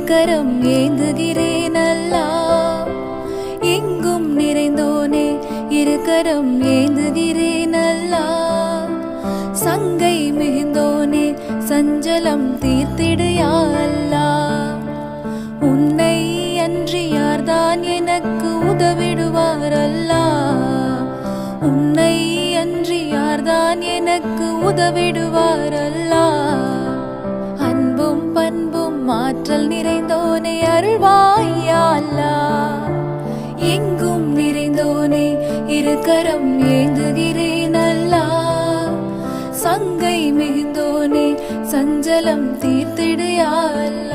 கரம் ஏந்துகிறேன் அல்லா. எங்கும் நிறைந்தோனே இரு கரம் ஏந்துகிறேன் அல்லா. சங்கை மிகுந்தோனே சஞ்சலம் தீர்த்திடு யா அல்லாஹ். உன்னை அன்றி யார்தான் எனக்கு உதவிடுவார் அல்லாஹ். உன்னை அன்றி யார்தான் எனக்கு உதவிடுவார் அல்லாஹ். அன்பும் பண்பும் ஆற்றல் நிறைந்தோனே அருள்வாய் யா அல்லாஹ். எங்கும் நிறைந்தோனே இரு கரம் ஏந்துகிறேன் அல்லாஹ். சங்கை மிகுந்தோனே சஞ்சலம் தீர்த்திடு யா அல்லாஹ்.